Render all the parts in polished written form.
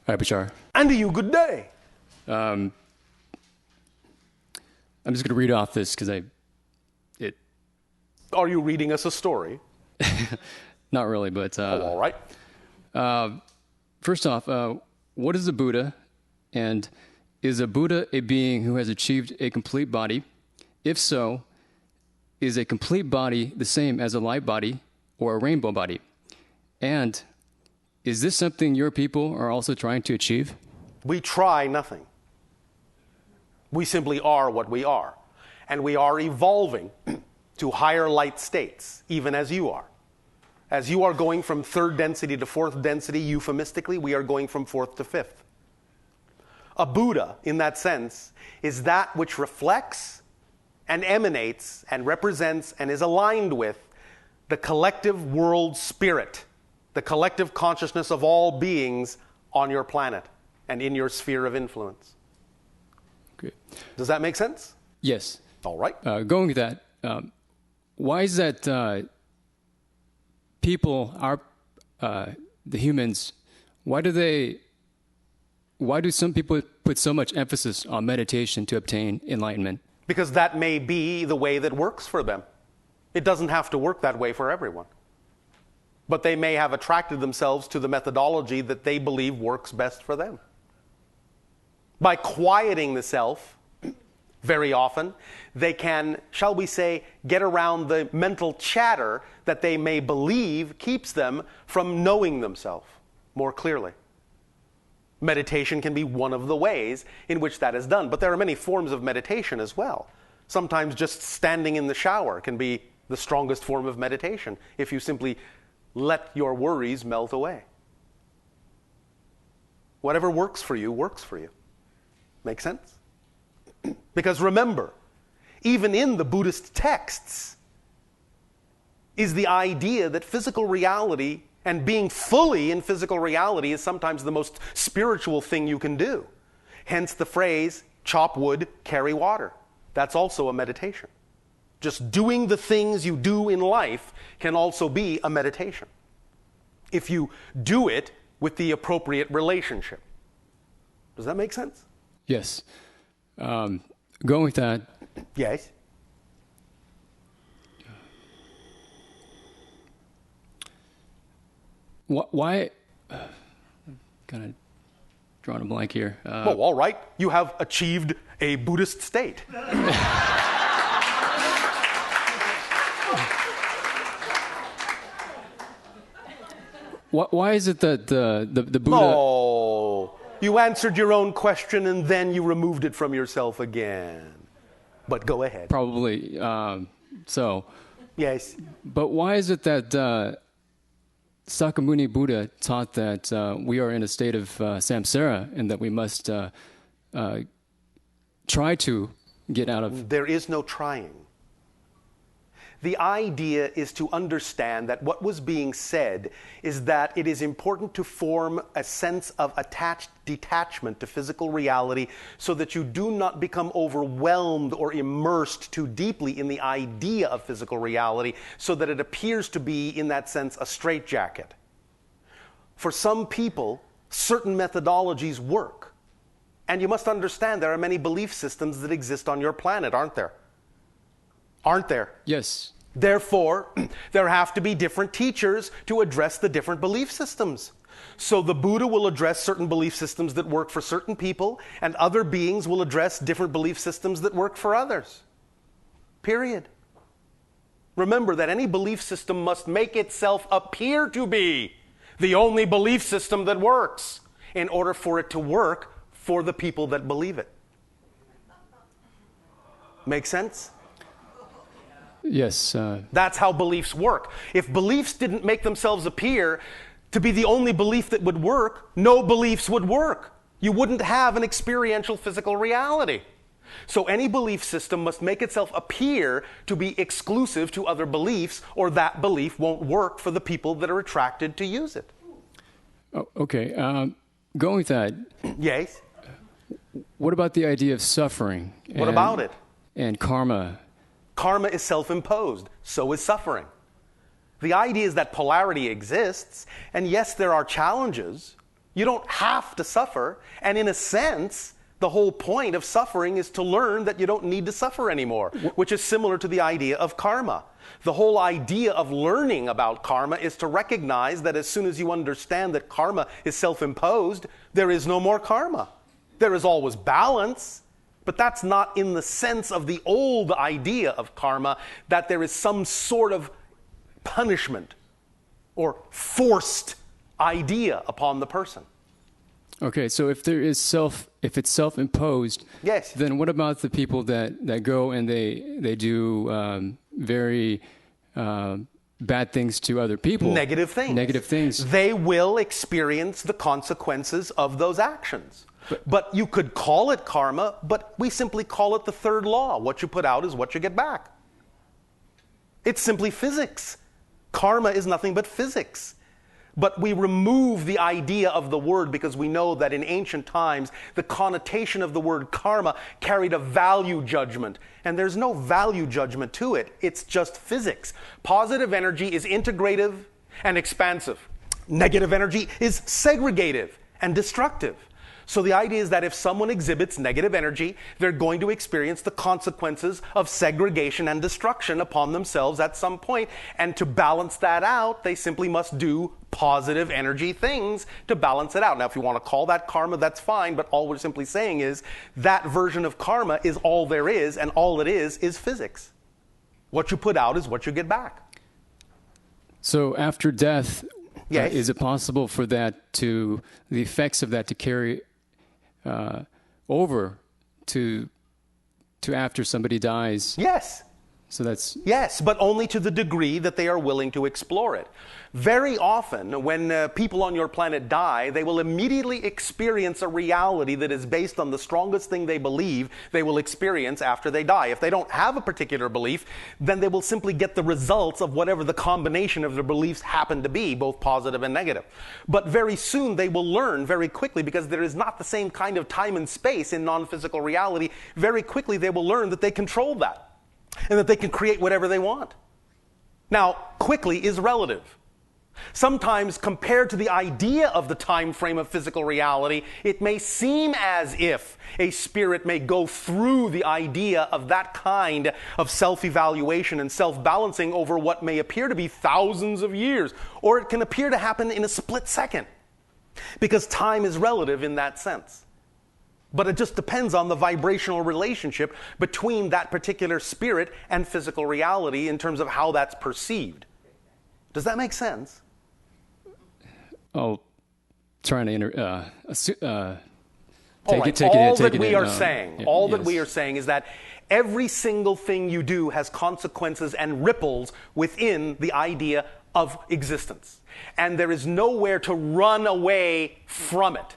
Hi, Bashar. And to you, good day. I'm just going to read off this because Are you reading us a story? not really, but All right. First off, what is a Buddha? And is a Buddha a being who has achieved a complete body? If so, is a complete body the same as a light body or a rainbow body? And is this something your people are also trying to achieve? We try nothing. We simply are what we are. And we are evolving to higher light states, even as you are. As you are going from third density to fourth density, euphemistically, we are going from fourth to fifth. A Buddha, in that sense, is that which reflects and emanates and represents and is aligned with the collective world spirit, the collective consciousness of all beings on your planet and in your sphere of influence. Okay. Does that make sense? Yes. All right. Going with that, why is that people, the humans, why do some people put so much emphasis on meditation to obtain enlightenment? Because that may be the way that works for them. It doesn't have to work that way for everyone. But they may have attracted themselves to the methodology that they believe works best for them. By quieting the self, very often, they can, shall we say, get around the mental chatter that they may believe keeps them from knowing themselves more clearly. Meditation can be one of the ways in which that is done, but there are many forms of meditation as well. Sometimes just standing in the shower can be the strongest form of meditation if you simply let your worries melt away. Whatever works for you, works for you. Make sense? Because remember, even in the Buddhist texts is the idea that physical reality and being fully in physical reality is sometimes the most spiritual thing you can do. Hence the phrase, chop wood, carry water. That's also a meditation. Just doing the things you do in life can also be a meditation, if you do it with the appropriate relationship. Does that make sense? Yes. Going with that. Yes. Why? Kind of drawing a blank here. Well, all right. You have achieved a Buddhist state. Why is it that the Buddha? Oh, you answered your own question and then you removed it from yourself again. But go ahead. Probably so. Yes. But why is it that Sakyamuni Buddha taught that we are in a state of samsara and that we must try to get out of? There is no trying. The idea is to understand that what was being said is that it is important to form a sense of attached detachment to physical reality so that you do not become overwhelmed or immersed too deeply in the idea of physical reality so that it appears to be, in that sense, a straitjacket. For some people, certain methodologies work. And you must understand there are many belief systems that exist on your planet, aren't there? Aren't there? Yes. Therefore, there have to be different teachers to address the different belief systems. So the Buddha will address certain belief systems that work for certain people, and other beings will address different belief systems that work for others. Period. Remember that any belief system must make itself appear to be the only belief system that works in order for it to work for the people that believe it. Make sense? Yes. That's how beliefs work. If beliefs didn't make themselves appear to be the only belief that would work, no beliefs would work. You wouldn't have an experiential physical reality. So any belief system must make itself appear to be exclusive to other beliefs, or that belief won't work for the people that are attracted to use it. Oh, okay. Going with that. Yes? What about the idea of suffering? What about it? And karma. Karma is self-imposed. So is suffering. The idea is that polarity exists, and yes, there are challenges. You don't have to suffer. And in a sense, the whole point of suffering is to learn that you don't need to suffer anymore, which is similar to the idea of karma. The whole idea of learning about karma is to recognize that as soon as you understand that karma is self-imposed, there is no more karma. There is always balance, but that's not in the sense of the old idea of karma, that there is some sort of punishment or forced idea upon the person. Okay, so if if it's self-imposed, yes, then what about the people that go and they do very bad things to other people? Negative things. Negative things. They will experience the consequences of those actions. But you could call it karma, but we simply call it the third law. What you put out is what you get back. It's simply physics. Karma is nothing but physics. But we remove the idea of the word because we know that in ancient times, the connotation of the word karma carried a value judgment. And there's no value judgment to it. It's just physics. Positive energy is integrative and expansive. Negative energy is segregative and destructive. So the idea is that if someone exhibits negative energy, they're going to experience the consequences of segregation and destruction upon themselves at some point. And to balance that out, they simply must do positive energy things to balance it out. Now, if you want to call that karma, that's fine. But all we're simply saying is that version of karma is all there is, and all it is physics. What you put out is what you get back. So after death, yes, is it possible for the effects of that to carry over to after somebody dies? Yes. So that's... Yes, but only to the degree that they are willing to explore it. Very often, when people on your planet die, they will immediately experience a reality that is based on the strongest thing they believe they will experience after they die. If they don't have a particular belief, then they will simply get the results of whatever the combination of their beliefs happen to be, both positive and negative. But very soon, they will learn very quickly, because there is not the same kind of time and space in non-physical reality. Very quickly, they will learn that they control that, and that they can create whatever they want. Now, quickly is relative. Sometimes, compared to the idea of the time frame of physical reality, it may seem as if a spirit may go through the idea of that kind of self-evaluation and self-balancing over what may appear to be thousands of years, or it can appear to happen in a split second, because time is relative in that sense. But it just depends on the vibrational relationship between that particular spirit and physical reality in terms of how that's perceived. Does that make sense? Oh, trying to all that we are saying is that every single thing you do has consequences and ripples within the idea of existence. And there is nowhere to run away from it.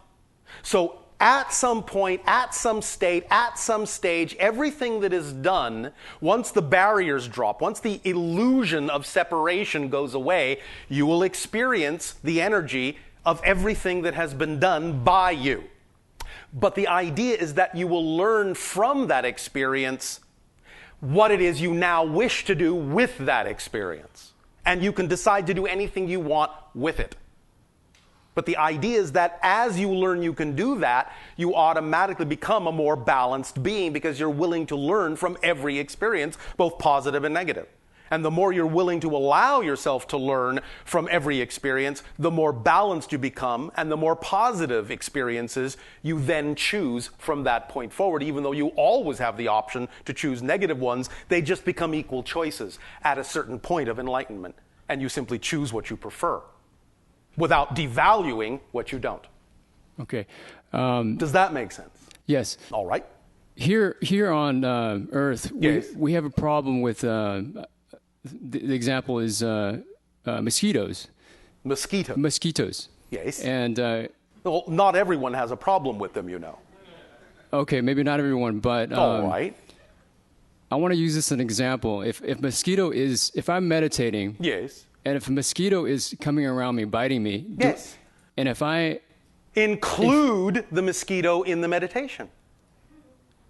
So at some point, at some state, at some stage, everything that is done, once the barriers drop, once the illusion of separation goes away, you will experience the energy of everything that has been done by you. But the idea is that you will learn from that experience what it is you now wish to do with that experience. And you can decide to do anything you want with it. But the idea is that as you learn you can do that, you automatically become a more balanced being, because you're willing to learn from every experience, both positive and negative. And the more you're willing to allow yourself to learn from every experience, the more balanced you become, and the more positive experiences you then choose from that point forward. Even though you always have the option to choose negative ones, they just become equal choices at a certain point of enlightenment. And you simply choose what you prefer, without devaluing what you don't. Okay. Does that make sense? Yes. All right. Here on Earth, yes, we have a problem with, the example is mosquitoes. Mosquitoes. Yes. And well, not everyone has a problem with them, you know. Okay, maybe not everyone, but all right. I want to use this as an example. If I'm meditating, yes, and if a mosquito is coming around me, biting me, yes, and if I include the mosquito in the meditation.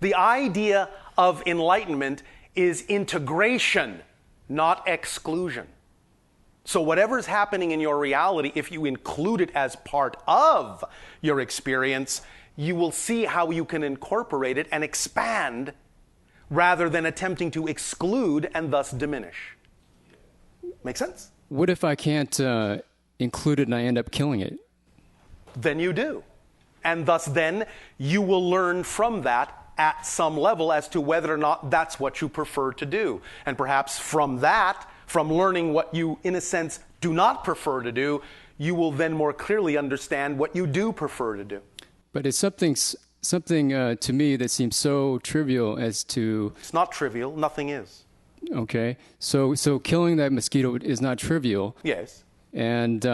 The idea of enlightenment is integration, not exclusion. So whatever's happening in your reality, if you include it as part of your experience, you will see how you can incorporate it and expand rather than attempting to exclude and thus diminish. Make sense? What if I can't include it and I end up killing it? Then you do. And thus then you will learn from that at some level as to whether or not that's what you prefer to do. And perhaps from that, from learning what you, in a sense, do not prefer to do, you will then more clearly understand what you do prefer to do. But it's something to me that seems so trivial as to... It's not trivial. Nothing is. Okay. So killing that mosquito is not trivial. Yes. And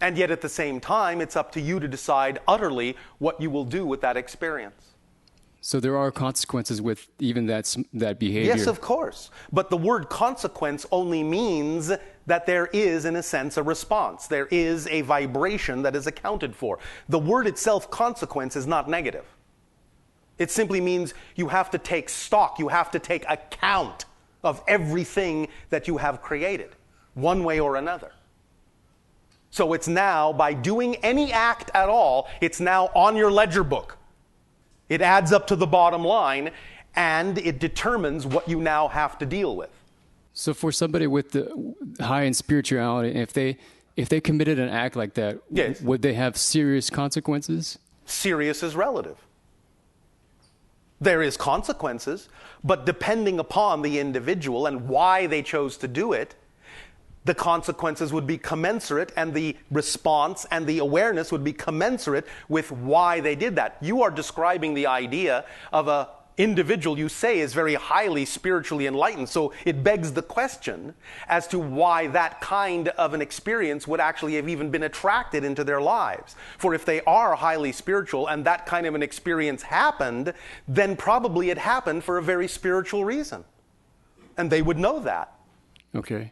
yet at the same time, it's up to you to decide utterly what you will do with that experience. So there are consequences with even that behavior. Yes, of course. But the word consequence only means that there is, in a sense, a response. There is a vibration that is accounted for. The word itself, consequence, is not negative. It simply means you have to take stock, you have to take account of everything that you have created, one way or another. So it's now, by doing any act at all, it's now on your ledger book. It adds up to the bottom line, and it determines what you now have to deal with. So for somebody with the high in spirituality, if they committed an act like that, yes, would they have serious consequences? Serious is relative. There is consequences, but depending upon the individual and why they chose to do it, the consequences would be commensurate, and the response and the awareness would be commensurate with why they did that. You are describing the idea of an individual you say is very highly spiritually enlightened, so it begs the question as to why that kind of an experience would actually have even been attracted into their lives. For if they are highly spiritual and that kind of an experience happened, then probably it happened for a very spiritual reason. And they would know that. Okay.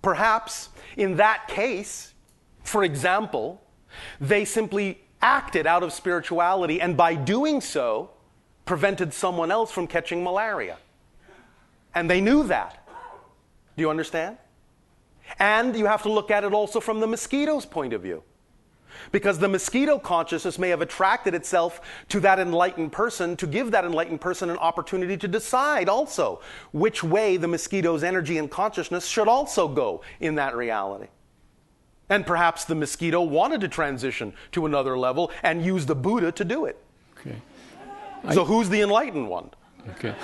Perhaps in that case, for example, they simply acted out of spirituality and by doing so prevented someone else from catching malaria. And they knew that. Do you understand? And you have to look at it also from the mosquito's point of view. Because the mosquito consciousness may have attracted itself to that enlightened person to give that enlightened person an opportunity to decide also which way the mosquito's energy and consciousness should also go in that reality. And perhaps the mosquito wanted to transition to another level and use the Buddha to do it. Okay. So who's the enlightened one? Okay.